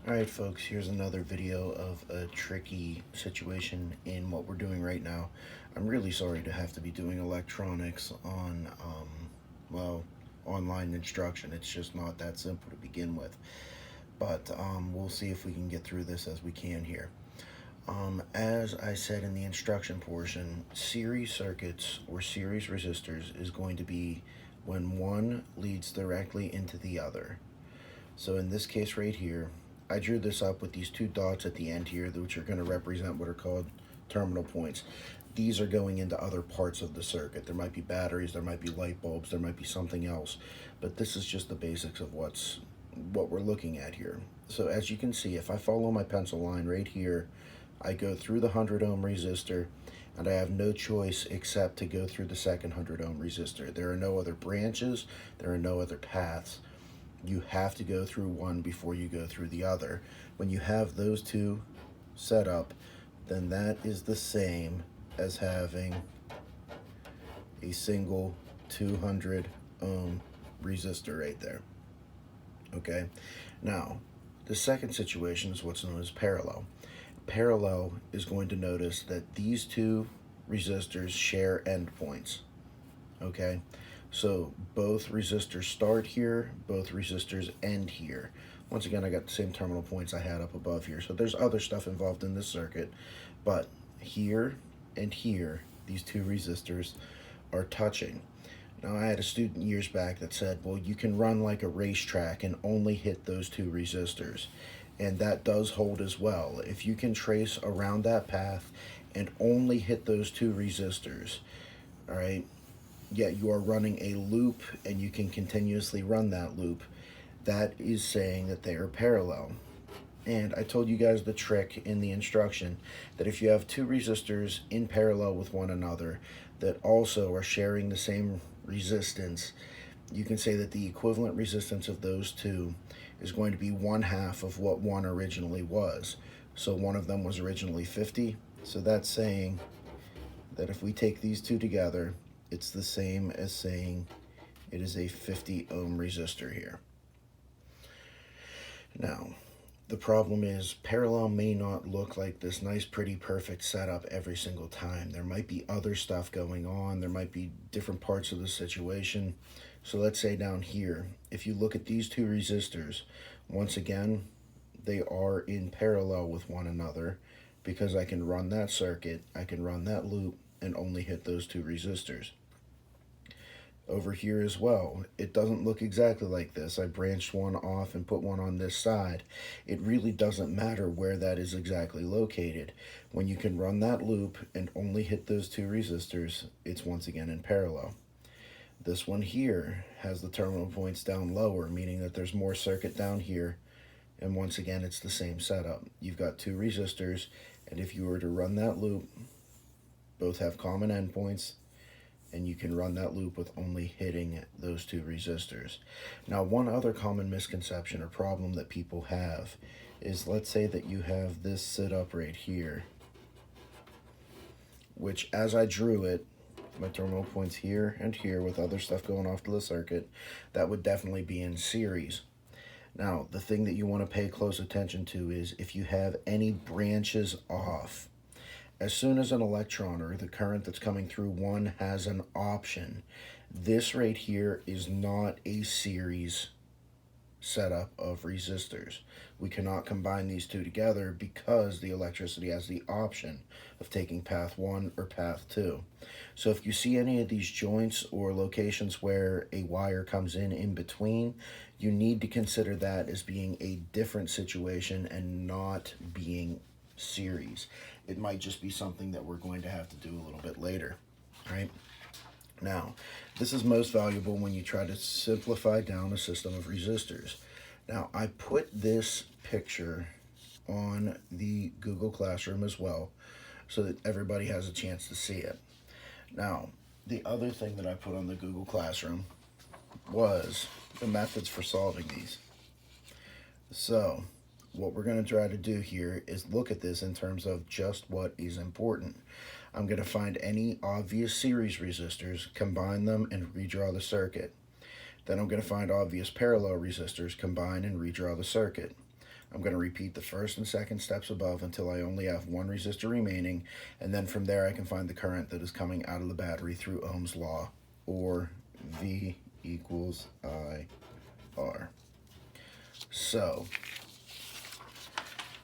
Alright folks, here's another video of a tricky situation in what we're doing right now. I'm really sorry to have to be doing electronics on, well, online instruction. It's just not that simple to begin with. But we'll see if we can get through this as we can here. As I said in the instruction portion, series circuits or series resistors is going to be when one leads directly into the other. So in this case right here, I drew this up with these two dots at the end here, which are going to represent what are called terminal points. These are going into other parts of the circuit. There might be batteries, there might be light bulbs, there might be something else, but this is just the basics of what we're looking at here. So as you can see, if I follow my pencil line right here, I go through the 100 ohm resistor, and I have no choice except to go through the second 100 ohm resistor. There are no other branches, there are no other paths. You have to go through one before you go through the other. When you have those two set up, then that is the same as having a single 200 ohm resistor right there. Okay, now the second situation is what's known as parallel. Parallel is going to notice that these two resistors share endpoints. Okay, so both resistors start here, both resistors end here. Once again, I got the same terminal points I had up above here. So there's other stuff involved in this circuit, but here and here, these two resistors are touching. Now, I had a student years back that said, well, you can run like a racetrack and only hit those two resistors. And that does hold as well. If you can trace around that path and only hit those two resistors, all right, yet you are running a loop and you can continuously run that loop, that is saying that they are parallel. And I told you guys the trick in the instruction that if you have two resistors in parallel with one another that also are sharing the same resistance, you can say that the equivalent resistance of those two is going to be 1/2 of what one originally was. So one of them was originally 50. So that's saying that if we take these two together, it's the same as saying it is a 50 ohm resistor here. Now, the problem is parallel may not look like this nice, pretty, perfect setup every single time. There might be other stuff going on. There might be different parts of the situation. So let's say down here, if you look at these two resistors, once again, they are in parallel with one another because I can run that circuit, I can run that loop, and only hit those two resistors. Over here as well, it doesn't look exactly like this. I branched one off and put one on this side. It really doesn't matter where that is exactly located. When you can run that loop and only hit those two resistors, it's once again in parallel. This one here has the terminal points down lower, meaning that there's more circuit down here, and once again it's the same setup. You've got two resistors, and if you were to run that loop, both have common endpoints, and you can run that loop with only hitting those two resistors. Now, one other common misconception or problem that people have is, let's say that you have this sit up right here, which as I drew it, my terminal points here and here with other stuff going off to the circuit, that would definitely be in series. Now, the thing that you want to pay close attention to is if you have any branches off. As soon as an electron or the current that's coming through one has an option, this right here is not a series setup of resistors. We cannot combine these two together because the electricity has the option of taking path 1 or path 2. So if you see any of these joints or locations where a wire comes in between, you need to consider that as being a different situation and not being series. It might just be something that we're going to have to do a little bit later, right? Now, this is most valuable when you try to simplify down a system of resistors. Now, I put this picture on the Google Classroom as well so that everybody has a chance to see it. Now, the other thing that I put on the Google Classroom was the methods for solving these. So, what we're going to try to do here is look at this in terms of just what is important. I'm going to find any obvious series resistors, combine them, and redraw the circuit. Then I'm going to find obvious parallel resistors, combine and redraw the circuit. I'm going to repeat the first and second steps above until I only have one resistor remaining, and then from there I can find the current that is coming out of the battery through Ohm's law, or V equals IR. So,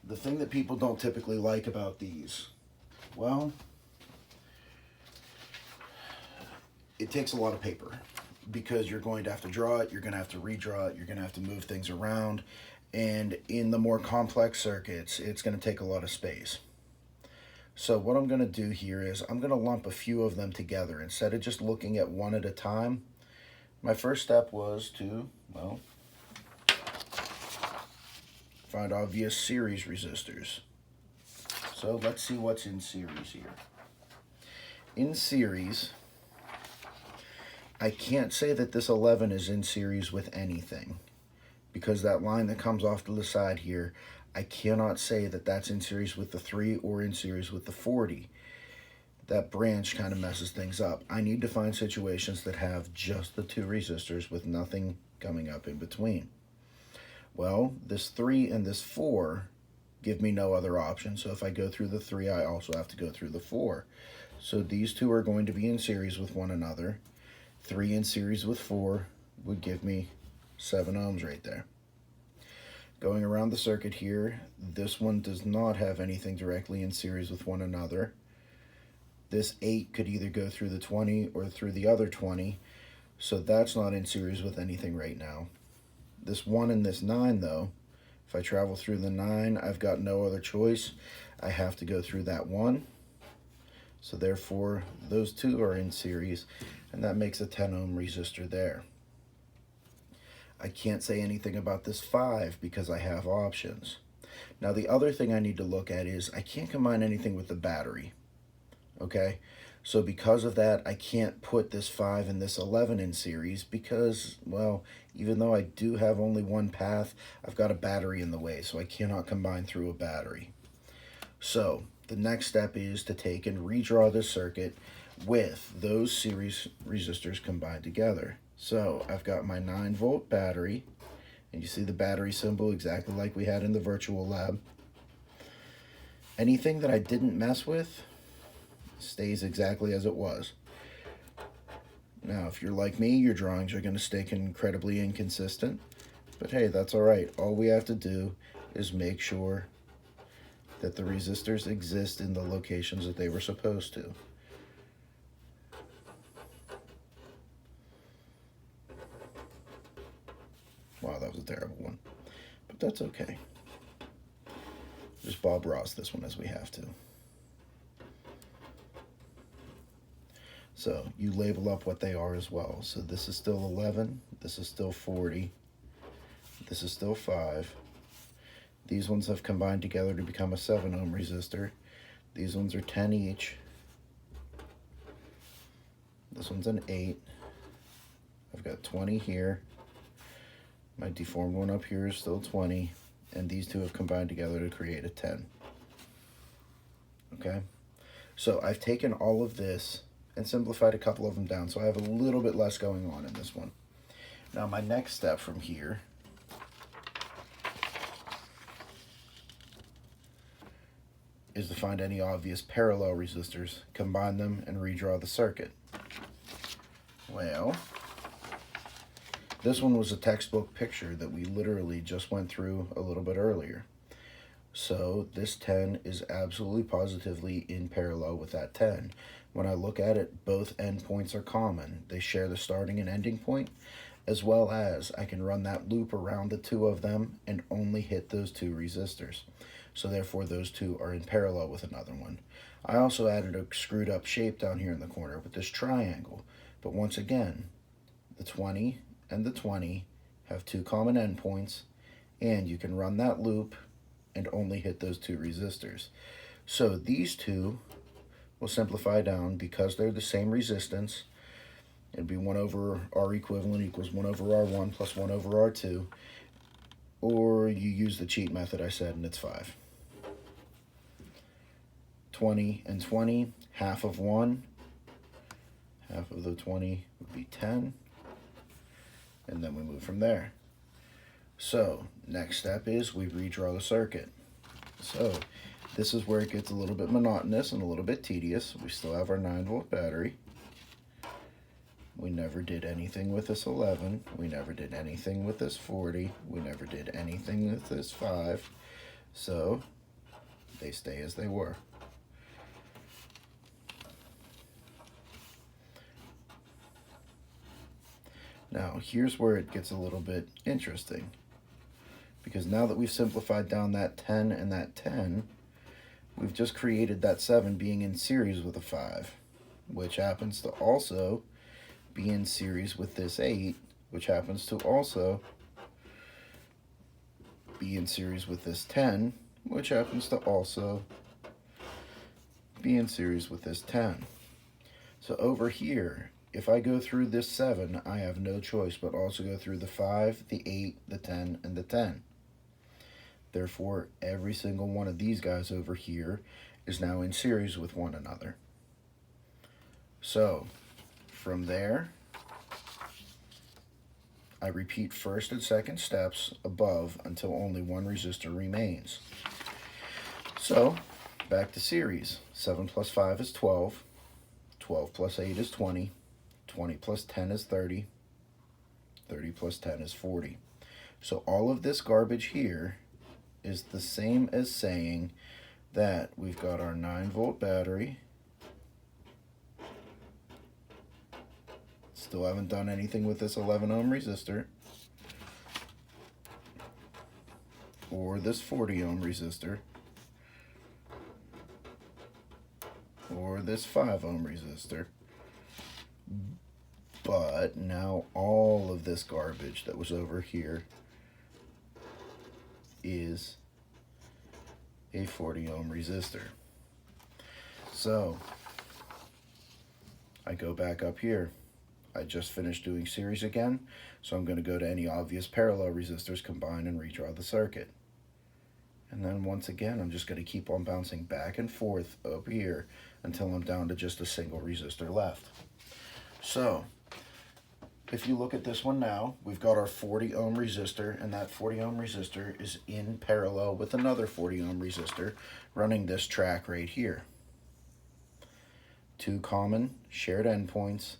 the thing that people don't typically like about these, well, it takes a lot of paper because you're going to have to draw it, you're going to have to redraw it, you're going to have to move things around, and in the more complex circuits, it's going to take a lot of space. So what I'm going to do here is I'm going to lump a few of them together. Instead of just looking at one at a time, my first step was to, well, find obvious series resistors. So let's see what's in series here. In series, I can't say that this 11 is in series with anything, because that line that comes off to the side here, I cannot say that that's in series with the 3 or in series with the 40. That branch kind of messes things up. I need to find situations that have just the 2 resistors with nothing coming up in between. Well, this 3 and this 4 give me no other option. So if I go through the 3, I also have to go through the 4. So these 2 are going to be in series with one another. 3 in series with 4 would give me 7 ohms right there. Going around the circuit here, this one does not have anything directly in series with one another. This 8 could either go through the 20 or through the other 20, so that's not in series with anything right now. This 1 and this 9 though, if I travel through the 9, I've got no other choice. I have to go through that 1. So therefore, those 2 are in series, and that makes a 10 ohm resistor there. I can't say anything about this 5 because I have options. Now the other thing I need to look at is I can't combine anything with the battery. Okay, so because of that, I can't put this 5 and this 11 in series because, well, even though I do have only one path, I've got a battery in the way, so I cannot combine through a battery. So the next step is to take and redraw this circuit with those series resistors combined together. So I've got my 9-volt battery, and you see the battery symbol exactly like we had in the virtual lab. Anything that I didn't mess with stays exactly as it was. Now, if you're like me, your drawings are going to stay incredibly inconsistent, but hey, that's all right. All we have to do is make sure that the resistors exist in the locations that they were supposed to. Wow, that was a terrible one, but that's okay. Just Bob Ross this one as we have to. So you label up what they are as well. So this is still 11, this is still 40, this is still 5. These ones have combined together to become a 7 ohm resistor. These ones are 10 each. This one's an 8. I've got 20 here. My deformed one up here is still 20. And these 2 have combined together to create a 10. Okay? So I've taken all of this and simplified a couple of them down, so I have a little bit less going on in this one. Now my next step from here is to find any obvious parallel resistors, combine them, and redraw the circuit. Well, this one was a textbook picture that we literally just went through a little bit earlier. So this 10 is absolutely positively in parallel with that 10. When I look at it, both endpoints are common. They share the starting and ending point, as well as I can run that loop around the 2 of them and only hit those 2 resistors. So therefore those 2 are in parallel with another one. I also added a screwed up shape down here in the corner with this triangle. But once again, the 20 and the 20 have 2 common endpoints, and you can run that loop and only hit those 2 resistors. So these 2 will simplify down because they're the same resistance. It'd be 1 over R equivalent equals 1 over R1 plus 1 over R2. Or you use the cheat method I said, and it's 5. 20 and 20, half of 1. Half of the 20 would be 10. And then we move from there. So next step is we redraw the circuit. So this is where it gets a little bit monotonous and a little bit tedious. We still have our 9-volt battery. We never did anything with this 11. We never did anything with this 40. We never did anything with this 5. So they stay as they were. Now here's where it gets a little bit interesting, because now that we've simplified down that 10 and that 10, we've just created that 7 being in series with a 5, which happens to also be in series with this 8, which happens to also be in series with this 10, which happens to also be in series with this 10. So over here, if I go through this 7, I have no choice but also go through the 5, the 8, the 10, and the 10. Therefore, every single one of these guys over here is now in series with one another. So, from there, I repeat first and second steps above until only one resistor remains. So, back to series. 7 plus 5 is 12. 12 plus 8 is 20. 20 plus 10 is 30. 30 plus 10 is 40. So all of this garbage here is the same as saying that we've got our 9-volt battery. Still haven't done anything with this 11 ohm resistor or this 40 ohm resistor or this 5 ohm resistor. But now all of this garbage that was over here is a 40 ohm resistor. So I go back up here. I just finished doing series again, so I'm going to go to any obvious parallel resistors, combine, and redraw the circuit. And then once again, I'm just going to keep on bouncing back and forth up here until I'm down to just a single resistor left. So if you look at this one now, we've got our 40 ohm resistor, and that 40 ohm resistor is in parallel with another 40 ohm resistor running this track right here. Two common shared endpoints.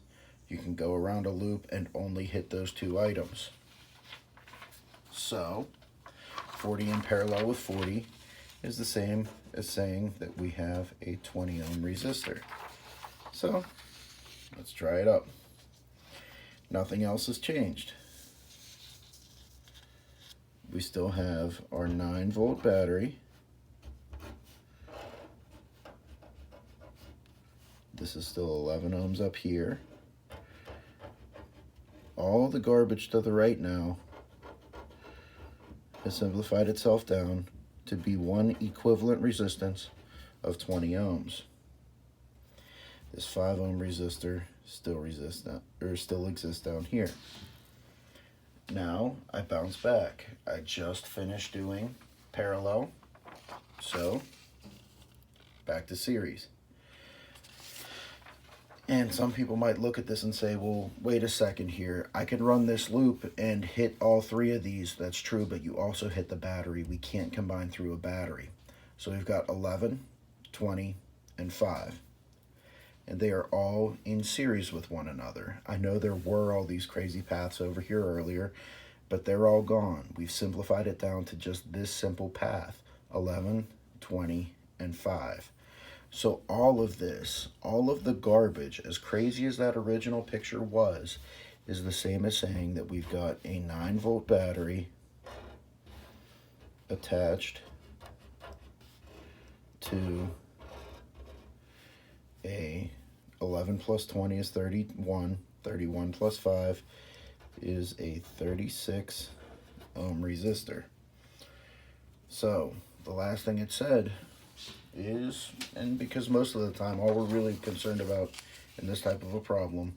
You can go around a loop and only hit those two items. So 40 in parallel with 40 is the same as saying that we have a 20 ohm resistor. So let's try it up. Nothing else has changed. We still have our 9-volt battery. This is still 11 ohms up here. All the garbage to the right now has simplified itself down to be one equivalent resistance of 20 ohms. This 5 ohm resistor still exists down here. Now I bounce back. I just finished doing parallel, so back to series. And some people might look at this and say, well, wait a second here. I can run this loop and hit all three of these. That's true, but you also hit the battery. We can't combine through a battery. So we've got 11, 20, and 5. And they are all in series with one another. I know there were all these crazy paths over here earlier, but they're all gone. We've simplified it down to just this simple path, 11, 20, and 5. So all of this, all of the garbage, as crazy as that original picture was, is the same as saying that we've got a 9-volt battery attached to a 11 plus 20 is 31. 31 plus 5 is a 36 ohm resistor. So the last thing it said is, and because most of the time all we're really concerned about in this type of a problem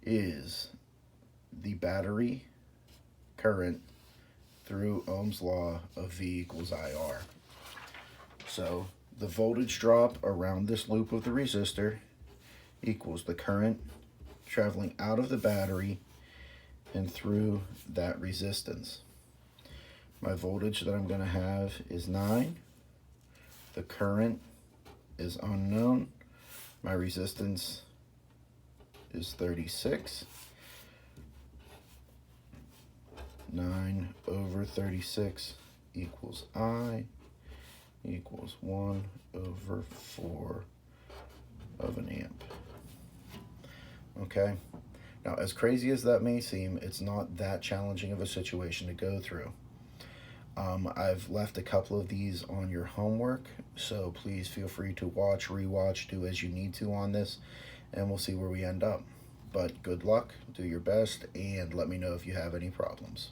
is the battery current through Ohm's law of V equals IR. So the voltage drop around this loop of the resistor equals the current traveling out of the battery and through that resistance. My voltage that I'm going to have is 9. The current is unknown. My resistance is 36. 9 over 36 equals I equals 1 over 4 of an amp. Okay, now as crazy as that may seem, it's not that challenging of a situation to go through. I've left a couple of these on your homework, so please feel free to watch, rewatch, do as you need to on this, and we'll see where we end up. But good luck, do your best, and let me know if you have any problems.